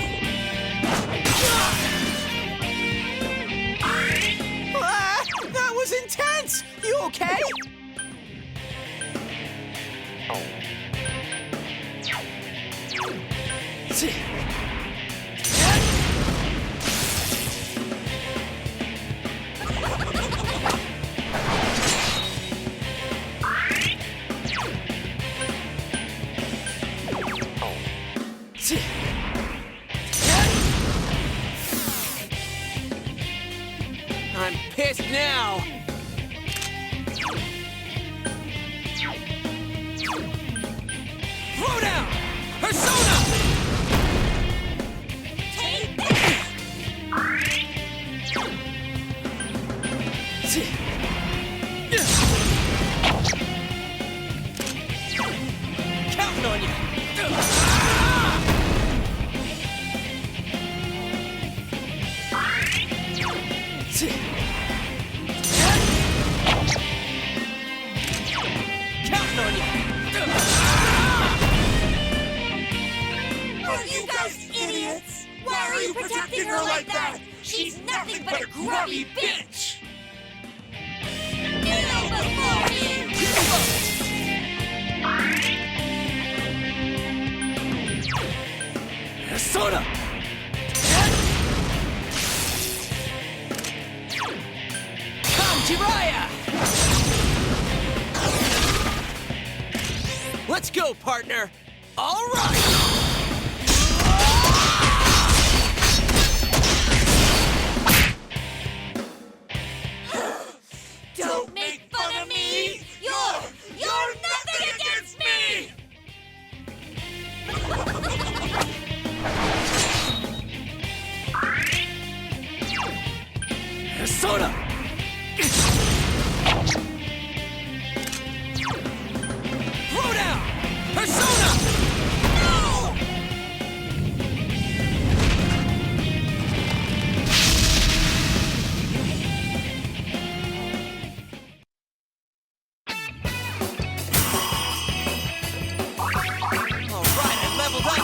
That was intense! You okay? I'm pissed now! Throw down! Persona! Take this! Counting on you! Counting on you! Are you guys idiots? Why are you protecting her like that? She's nothing but a grubby bitch! Kneel before me! Persona! Come, Jiraiya! Let's go, partner! All right! Don't make fun of me! You're nothing against me! Persona! Throw down! Persona! No! All right, I leveled up!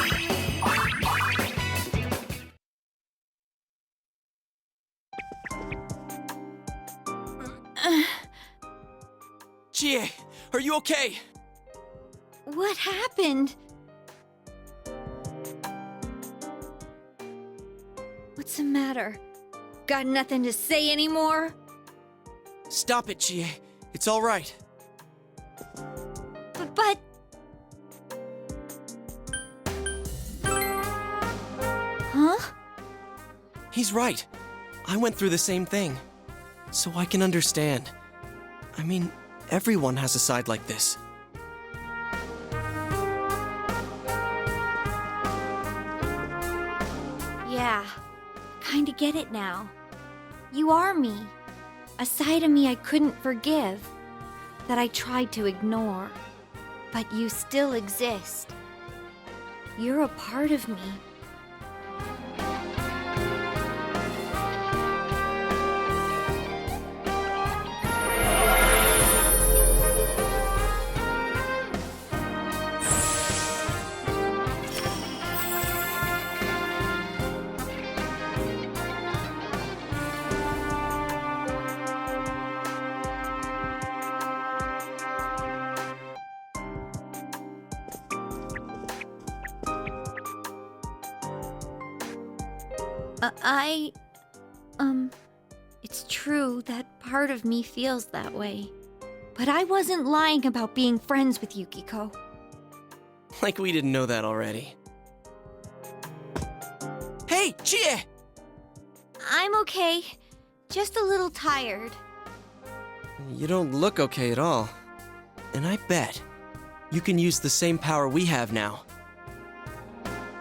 Chie, are you okay? What happened? What's the matter? Got nothing to say anymore? Stop it, Chie. It's all right. But... Huh? He's right. I went through the same thing. So I can understand. I mean, everyone has a side like this. Yeah, kinda get it now. You are me. A side of me I couldn't forgive, that I tried to ignore. But you still exist. You're a part of me. It's true that part of me feels that way. But I wasn't lying about being friends with Yukiko. Like we didn't know that already. Hey, Chie! I'm okay. Just a little tired. You don't look okay at all. And I bet you can use the same power we have now.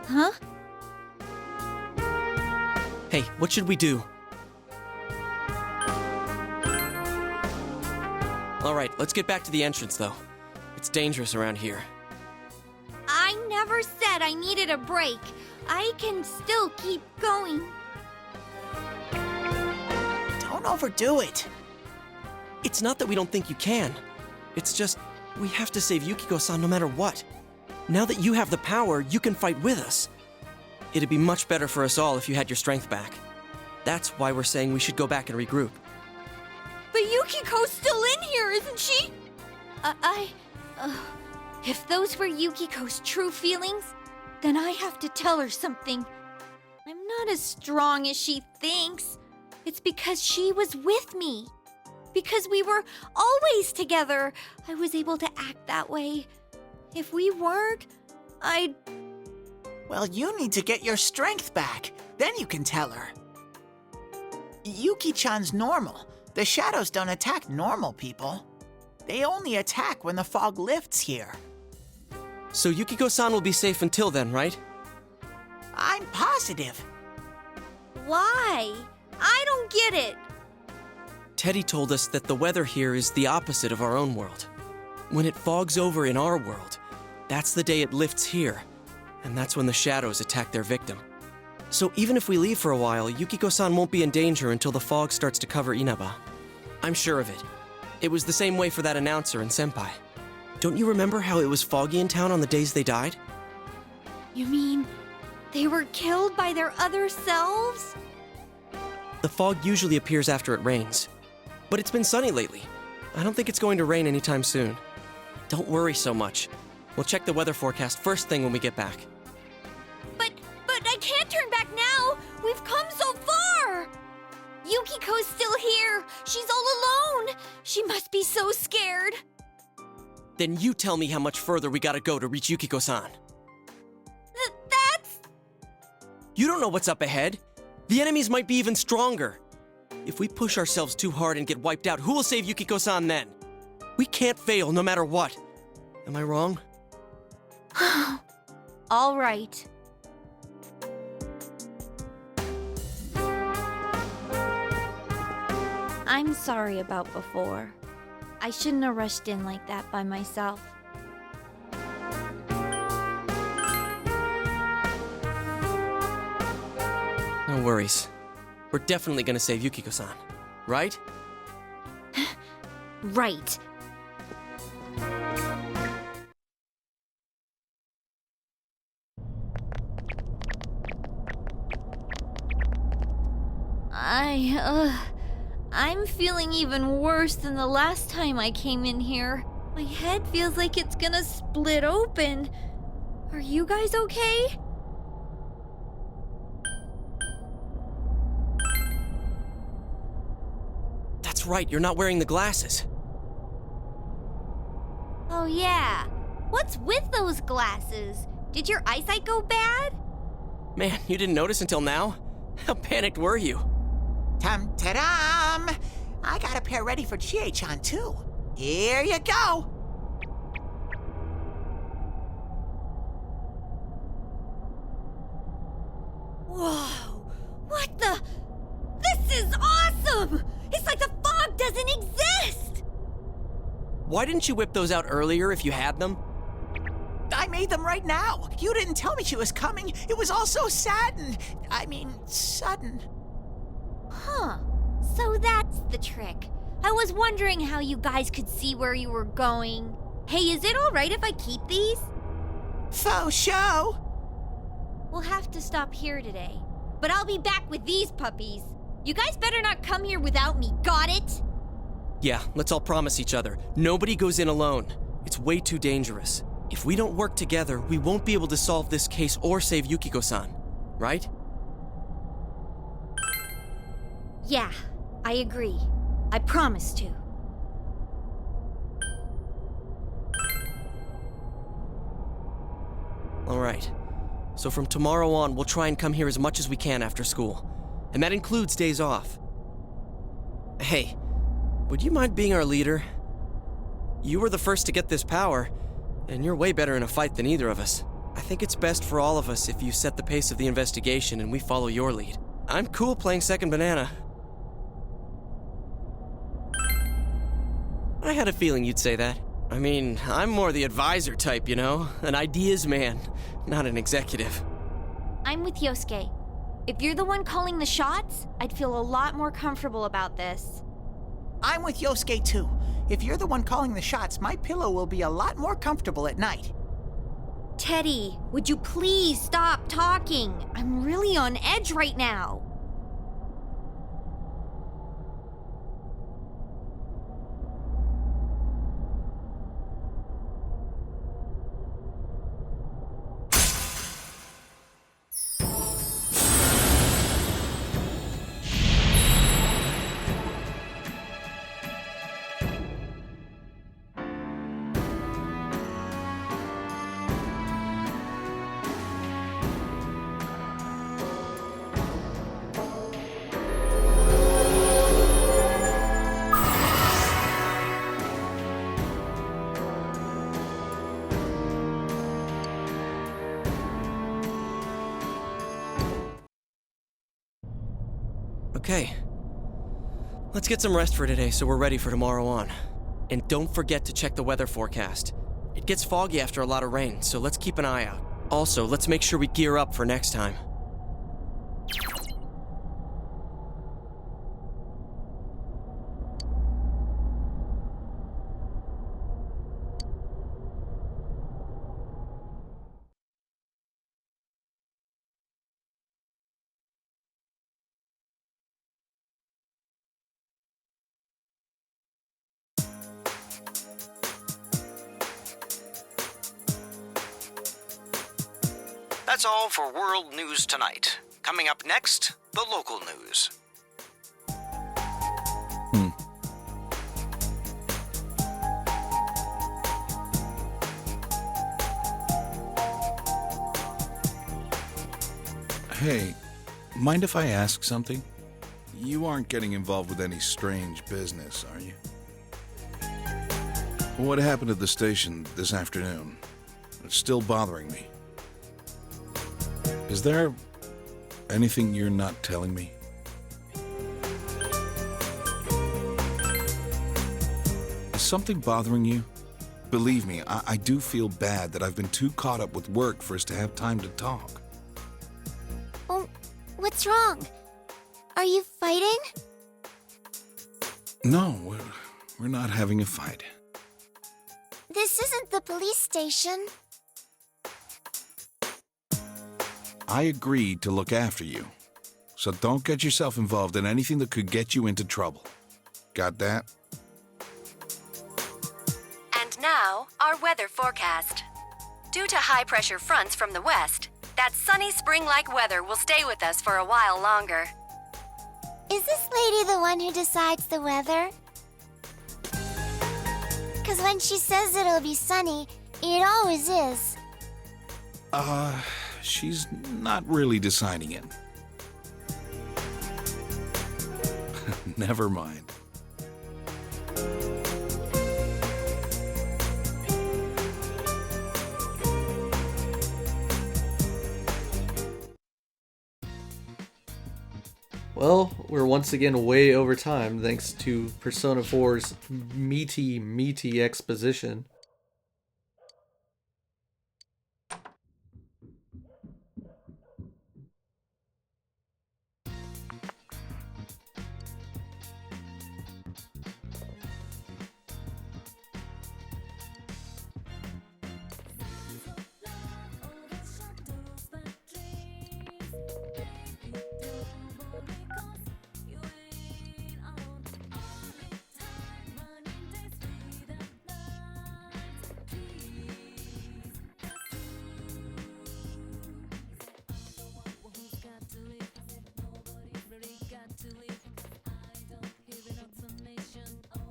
Huh? Hey, what should we do? Alright, let's get back to the entrance, though. It's dangerous around here. I never said I needed a break. I can still keep going. Don't overdo it. It's not that we don't think you can. It's just, we have to save Yukiko-san no matter what. Now that you have the power, you can fight with us. It'd be much better for us all if you had your strength back. That's why we're saying we should go back and regroup. But Yukiko's still in here, isn't she? If those were Yukiko's true feelings, then I have to tell her something. I'm not as strong as she thinks. It's because she was with me. Because we were always together, I was able to act that way. If we weren't, I'd... Well, you need to get your strength back. Then you can tell her. Yuki-chan's normal. The shadows don't attack normal people. They only attack when the fog lifts here. So Yukiko-san will be safe until then, right? I'm positive. Why? I don't get it. Teddy told us that the weather here is the opposite of our own world. When it fogs over in our world, that's the day it lifts here, and that's when the shadows attack their victim. So even if we leave for a while, Yukiko-san won't be in danger until the fog starts to cover Inaba. I'm sure of it. It was the same way for that announcer and Senpai. Don't you remember how it was foggy in town on the days they died? You mean they were killed by their other selves? The fog usually appears after it rains. But it's been sunny lately. I don't think it's going to rain anytime soon. Don't worry so much. We'll check the weather forecast first thing when we get back. But I can't turn back now! We've come so far! Yukiko's still here! She's all alone! She must be so scared! Then you tell me how much further we gotta go to reach Yukiko-san. That's... You don't know what's up ahead. The enemies might be even stronger. If we push ourselves too hard and get wiped out, who will save Yukiko-san then? We can't fail no matter what. Am I wrong? All right. I'm sorry about before. I shouldn't have rushed in like that by myself. No worries. We're definitely gonna save Yukiko-san, right? Right. I'm feeling even worse than the last time I came in here. My head feels like it's gonna split open. Are you guys okay? That's right, you're not wearing the glasses. Oh yeah. What's with those glasses? Did your eyesight go bad? Man, you didn't notice until now? How panicked were you? Tum-ta-dum! I got a pair ready for Chie-chan, too. Here you go! Whoa! What the? This is awesome! It's like the fog doesn't exist! Why didn't you whip those out earlier if you had them? I made them right now. You didn't tell me she was coming. It was all so sudden. Huh. So that's the trick. I was wondering how you guys could see where you were going. Hey, is it alright if I keep these? Faux show! We'll have to stop here today. But I'll be back with these puppies. You guys better not come here without me, got it? Yeah, let's all promise each other. Nobody goes in alone. It's way too dangerous. If we don't work together, we won't be able to solve this case or save Yukiko-san, right? Yeah, I agree. I promise to. Alright. So from tomorrow on, we'll try and come here as much as we can after school. And that includes days off. Hey, would you mind being our leader? You were the first to get this power, and you're way better in a fight than either of us. I think it's best for all of us if you set the pace of the investigation and we follow your lead. I'm cool playing second banana. I had a feeling you'd say that. I mean, I'm more the advisor type, you know? An ideas man, not an executive. I'm with Yosuke. If you're the one calling the shots, I'd feel a lot more comfortable about this. I'm with Yosuke too. If you're the one calling the shots, my pillow will be a lot more comfortable at night. Teddy, would you please stop talking? I'm really on edge right now. Okay. Let's get some rest for today so we're ready for tomorrow on. And don't forget to check the weather forecast. It gets foggy after a lot of rain, so let's keep an eye out. Also, let's make sure we gear up for next time. That's all for World News Tonight. Coming up next, the local news. Hey, mind if I ask something? You aren't getting involved with any strange business, are you? What happened at the station this afternoon? It's still bothering me. Is there anything you're not telling me? Is something bothering you? Believe me, I do feel bad that I've been too caught up with work for us to have time to talk. Oh, what's wrong? Are you fighting? No, we're not having a fight. This isn't the police station. I agreed to look after you, so don't get yourself involved in anything that could get you into trouble. Got that? And now, our weather forecast. Due to high-pressure fronts from the west, that sunny spring-like weather will stay with us for a while longer. Is this lady the one who decides the weather? Because when she says it'll be sunny, it always is. She's not really deciding it. Never mind. Well, we're once again way over time thanks to Persona 4's meaty exposition.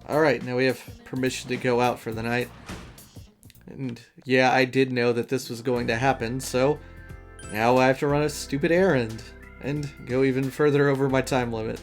Alright, now we have permission to go out for the night. And yeah, I did know that this was going to happen, so now I have to run a stupid errand and go even further over my time limit.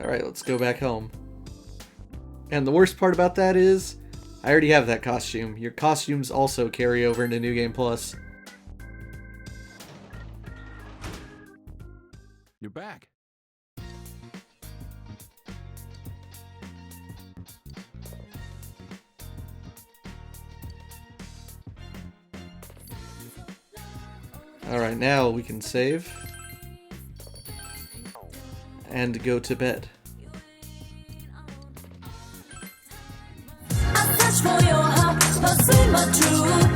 Alright, let's go back home. And the worst part about that is, I already have that costume. Your costumes also carry over into New Game Plus. You're back. Alright, now we can save. And go to bed. I search for your heart, pursue my truth.